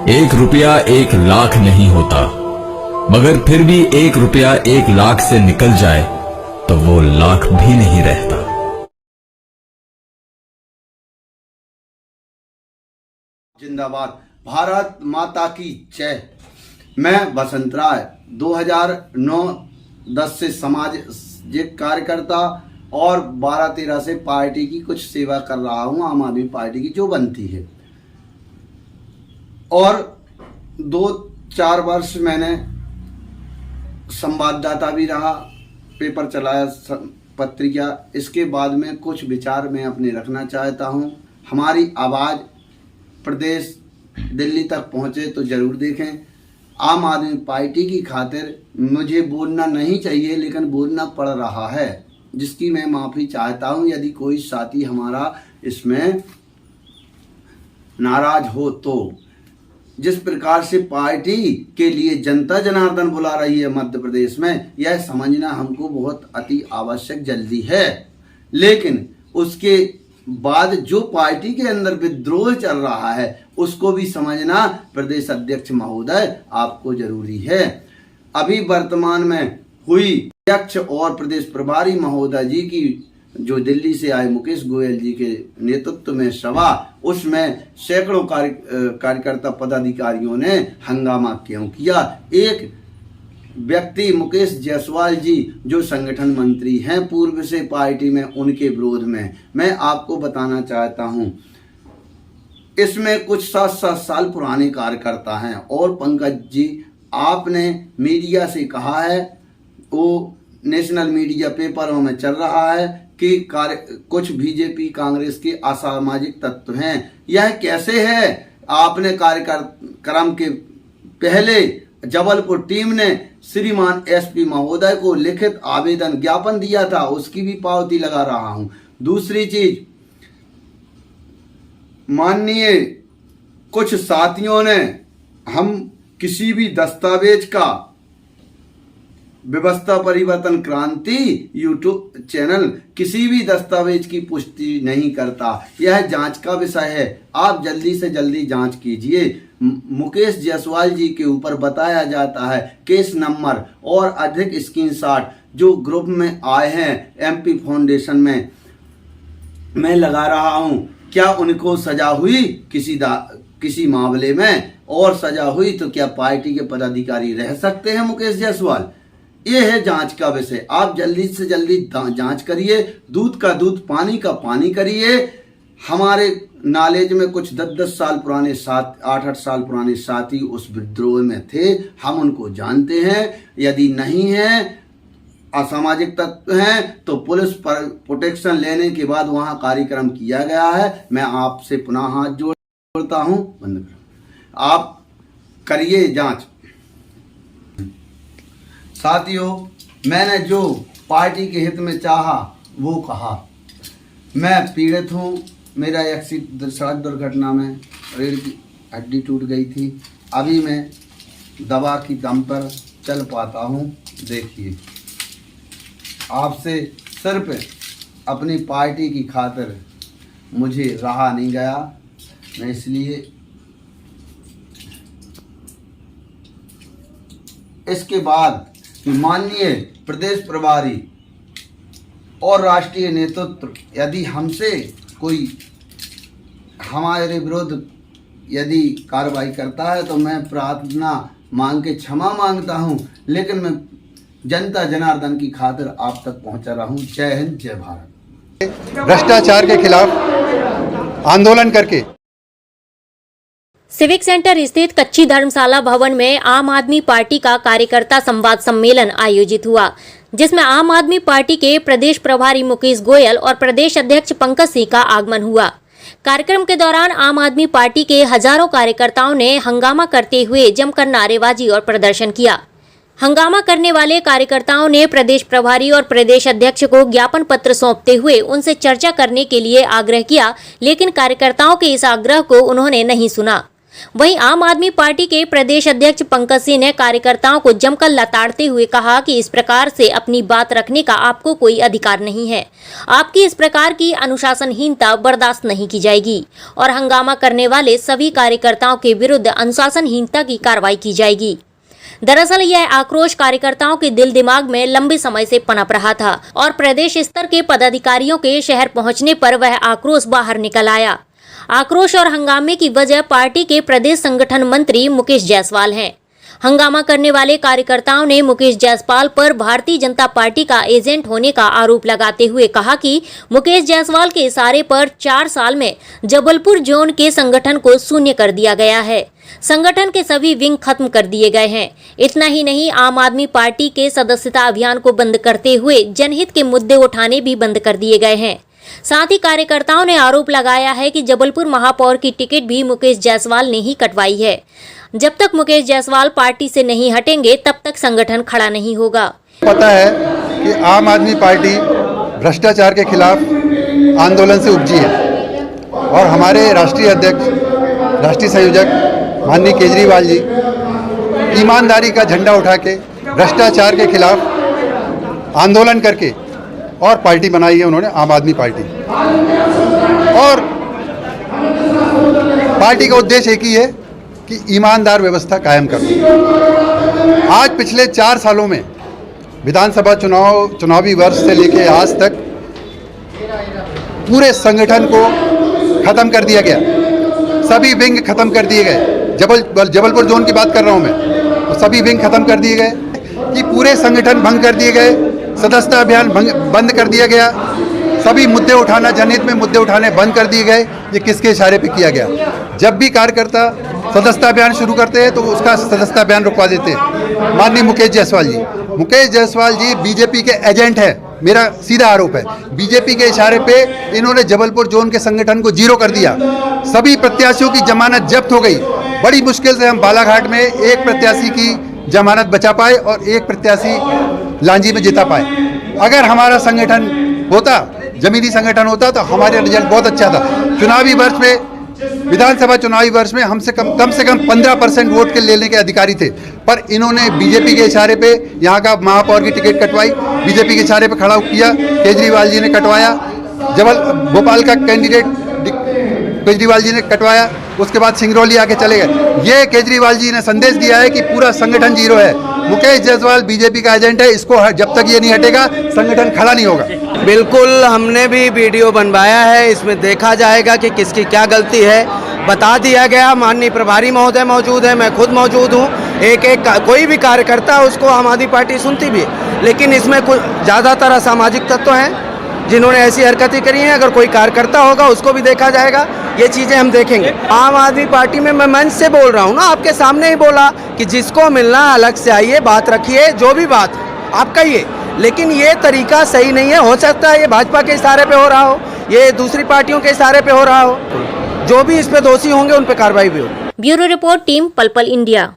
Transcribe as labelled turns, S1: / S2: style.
S1: एक रुपया 1 लाख नहीं होता, मगर फिर भी 1 रुपया 1 लाख से निकल जाए तो वो लाख भी नहीं रहता।
S2: जिंदाबाद, भारत माता की जय। मैं बसंत राय 2009-10 से सामाजिक कार्यकर्ता और 12-13 से पार्टी की कुछ सेवा कर रहा हूं, आम आदमी पार्टी की जो बनती है। और 2-4 वर्ष मैंने संवाददाता भी रहा, पेपर चलाया, पत्रिका। इसके बाद में कुछ विचार मैं अपने रखना चाहता हूं। हमारी आवाज़ प्रदेश दिल्ली तक पहुंचे तो जरूर देखें। आम आदमी पार्टी की खातिर मुझे बोलना नहीं चाहिए, लेकिन बोलना पड़ रहा है, जिसकी मैं माफ़ी चाहता हूं। यदि कोई साथी हमारा इसमें नाराज हो तो जिस प्रकार से पार्टी के लिए जनता जनार्दन बुला रही है मध्य प्रदेश में, यह समझना हमको बहुत अति आवश्यक जल्दी है। लेकिन उसके बाद जो पार्टी के अंदर विद्रोह चल रहा है उसको भी समझना प्रदेश अध्यक्ष महोदय आपको जरूरी है। अभी वर्तमान में हुई अध्यक्ष और प्रदेश प्रभारी महोदय जी की जो दिल्ली से आए मुकेश गोयल जी के नेतृत्व में सभा, उसमें सैकड़ों कार्यकर्ता पदाधिकारियों ने हंगामा क्यों किया। एक व्यक्ति मुकेश जायसवाल जी जो संगठन मंत्री हैं पूर्व से पार्टी में, उनके विरोध में मैं आपको बताना चाहता हूं, इसमें कुछ 7-7 साल पुराने कार्यकर्ता हैं। और पंकज जी, आपने मीडिया से कहा है, वो नेशनल मीडिया पेपरों में चल रहा है कि कुछ बीजेपी कांग्रेस के असामाजिक तत्व हैं। यह कैसे है? आपने कार्यक्रम के पहले जबलपुर टीम ने श्रीमान एसपी महोदय को लिखित आवेदन ज्ञापन दिया था, उसकी भी पावती लगा रहा हूं। दूसरी चीज, माननीय कुछ साथियों ने हम किसी भी दस्तावेज का व्यवस्था परिवर्तन क्रांति यूट्यूब चैनल किसी भी दस्तावेज की पुष्टि नहीं करता। यह जांच का विषय है, आप जल्दी से जल्दी जांच कीजिए। मुकेश जायसवाल जी के ऊपर बताया जाता है केस नंबर और अधिक स्क्रीनशॉट जो ग्रुप में आए हैं एमपी फाउंडेशन में मैं लगा रहा हूं। क्या उनको सजा हुई किसी मामले में? और सजा हुई तो क्या पार्टी के पदाधिकारी रह सकते हैं मुकेश जायसवाल? ये है जांच का विषय। आप जल्दी से जल्दी जांच करिए, दूध का दूध पानी का पानी करिए। हमारे नॉलेज में कुछ 10-10 साल पुराने 8-8 साल पुराने साथी उस विद्रोह में थे, हम उनको जानते हैं। यदि नहीं है, असामाजिक तत्व हैं, तो पुलिस पर प्रोटेक्शन लेने के बाद वहां कार्यक्रम किया गया है। मैं आपसे पुनः हाथ जोड़ता हूं, बंद करो, आप करिए जांच। साथियों, मैंने जो पार्टी के हित में चाहा वो कहा। मैं पीड़ित हूँ, मेरा सड़क दुर्घटना में रीढ़ की हड्डी टूट गई थी। अभी मैं दवा की दम पर चल पाता हूँ। देखिए, आपसे सिर्फ अपनी पार्टी की खातिर मुझे रहा नहीं गया, मैं इसलिए इसके बाद माननीय प्रदेश प्रभारी और राष्ट्रीय नेतृत्व यदि हमसे कोई हमारे विरुद्ध यदि कार्रवाई करता है तो मैं प्रार्थना मांग के क्षमा मांगता हूं, लेकिन मैं जनता जनार्दन की खातिर आप तक पहुंचा रहा हूं। जय हिंद, जय भारत।
S3: भ्रष्टाचार के खिलाफ आंदोलन करके
S4: सिविक सेंटर स्थित कच्ची धर्मशाला भवन में आम आदमी पार्टी का कार्यकर्ता संवाद सम्मेलन आयोजित हुआ, जिसमें आम आदमी पार्टी के प्रदेश प्रभारी मुकेश गोयल और प्रदेश अध्यक्ष पंकज सिंह का आगमन हुआ। कार्यक्रम के दौरान आम आदमी पार्टी के हजारों कार्यकर्ताओं ने हंगामा करते हुए जमकर नारेबाजी और प्रदर्शन किया। हंगामा करने वाले कार्यकर्ताओं ने प्रदेश प्रभारी और प्रदेश अध्यक्ष को ज्ञापन पत्र सौंपते हुए उनसे चर्चा करने के लिए आग्रह किया, लेकिन कार्यकर्ताओं के इस आग्रह को उन्होंने नहीं सुना। वहीं आम आदमी पार्टी के प्रदेश अध्यक्ष पंकज सिंह ने कार्यकर्ताओं को जमकर लताड़ते हुए कहा कि इस प्रकार से अपनी बात रखने का आपको कोई अधिकार नहीं है। आपकी इस प्रकार की अनुशासनहीनता बर्दाश्त नहीं की जाएगी और हंगामा करने वाले सभी कार्यकर्ताओं के विरुद्ध अनुशासनहीनता की कार्रवाई की जाएगी। दरअसल यह आक्रोश कार्यकर्ताओं के दिल दिमाग में लंबे समय से पनप रहा था और प्रदेश स्तर के पदाधिकारियों के शहर पहुंचने पर वह आक्रोश बाहर निकल आया। आक्रोश और हंगामे की वजह पार्टी के प्रदेश संगठन मंत्री मुकेश जायसवाल हैं। हंगामा करने वाले कार्यकर्ताओं ने मुकेश जायसवाल पर भारतीय जनता पार्टी का एजेंट होने का आरोप लगाते हुए कहा कि मुकेश जायसवाल के इशारे पर 4 साल में जबलपुर जोन के संगठन को शून्य कर दिया गया है। संगठन के सभी विंग खत्म कर दिए गए हैं। इतना ही नहीं, आम आदमी पार्टी के सदस्यता अभियान को बंद करते हुए जनहित के मुद्दे उठाने भी बंद कर दिए गए हैं। साथ ही कार्यकर्ताओं ने आरोप लगाया है कि जबलपुर महापौर की टिकट भी मुकेश जायसवाल ने ही कटवाई है। जब तक मुकेश जायसवाल पार्टी से नहीं हटेंगे तब तक संगठन खड़ा नहीं होगा।
S3: पता है कि आम आदमी पार्टी भ्रष्टाचार के खिलाफ आंदोलन से उपजी है और हमारे राष्ट्रीय अध्यक्ष, राष्ट्रीय संयोजक माननीय केजरीवाल जी ईमानदारी का झंडा उठा के भ्रष्टाचार के खिलाफ आंदोलन करके और पार्टी बनाई है उन्होंने, आम आदमी पार्टी। और पार्टी का उद्देश्य एक ही है कि ईमानदार व्यवस्था कायम करना। आज पिछले 4 सालों में विधानसभा चुनावी वर्ष से लेकर आज तक पूरे संगठन को खत्म कर दिया गया, सभी विंग खत्म कर दिए गए। जबलपुर जोन की बात कर रहा हूं मैं, तो सभी विंग खत्म कर दिए गए कि पूरे संगठन भंग कर दिए गए, सदस्यता अभियान बंद कर दिया गया, सभी मुद्दे उठाना, जनहित में मुद्दे उठाने बंद कर दिए गए। ये किसके इशारे पे किया गया? जब भी कार्यकर्ता सदस्यता अभियान शुरू करते हैं तो उसका सदस्यता अभियान रुकवा देते हैं। माननीय मुकेश जायसवाल जी बीजेपी के एजेंट है, मेरा सीधा आरोप है। बीजेपी के इशारे पे इन्होंने जबलपुर जोन के संगठन को जीरो कर दिया। सभी प्रत्याशियों की जमानत जब्त हो गई। बड़ी मुश्किल से हम बालाघाट में एक प्रत्याशी की जमानत बचा पाए और एक प्रत्याशी लांजी में जिता पाए। अगर हमारा संगठन होता, जमीनी संगठन होता, तो हमारा रिजल्ट बहुत अच्छा था। चुनावी वर्ष में, विधानसभा चुनावी वर्ष में हम से कम 15% वोट के लेने के अधिकारी थे, पर इन्होंने बीजेपी के इशारे पे यहाँ का महापौर की टिकट कटवाई, बीजेपी के इशारे पे खड़ा किया, केजरीवाल जी ने कटवाया। भोपाल का कैंडिडेट केजरीवाल जी ने कटवाया, उसके बाद सिंगरौली आके चले गए। ये केजरीवाल जी ने संदेश दिया है कि पूरा संगठन जीरो है। मुकेश जायसवाल बीजेपी का एजेंट है, इसको जब तक ये नहीं हटेगा संगठन खड़ा नहीं होगा।
S5: बिल्कुल, हमने भी वीडियो बनवाया है, इसमें देखा जाएगा कि किसकी क्या गलती है, बता दिया गया। माननीय प्रभारी महोदय मौजूद है, मैं खुद मौजूद हूँ। कोई भी कार्यकर्ता उसको आम आदमी पार्टी सुनती भी है, लेकिन इसमें कुछ ज़्यादातर असामाजिक तत्व हैं जिन्होंने ऐसी हरकतें करी हैं। अगर कोई कार्यकर्ता होगा उसको भी देखा जाएगा, ये चीज़ें हम देखेंगे। आम आदमी पार्टी में मैं मंच से बोल रहा हूँ ना, आपके सामने ही बोला कि जिसको मिलना अलग से आइए, बात रखिए, जो भी बात आप कहिए, लेकिन ये तरीका सही नहीं है। हो सकता है ये भाजपा के इशारे पे हो रहा हो, ये दूसरी पार्टियों के इशारे पे हो रहा हो, जो भी इस पे दोषी होंगे उन पे कार्रवाई भी हो।
S4: ब्यूरो रिपोर्ट, टीम पल पल इंडिया।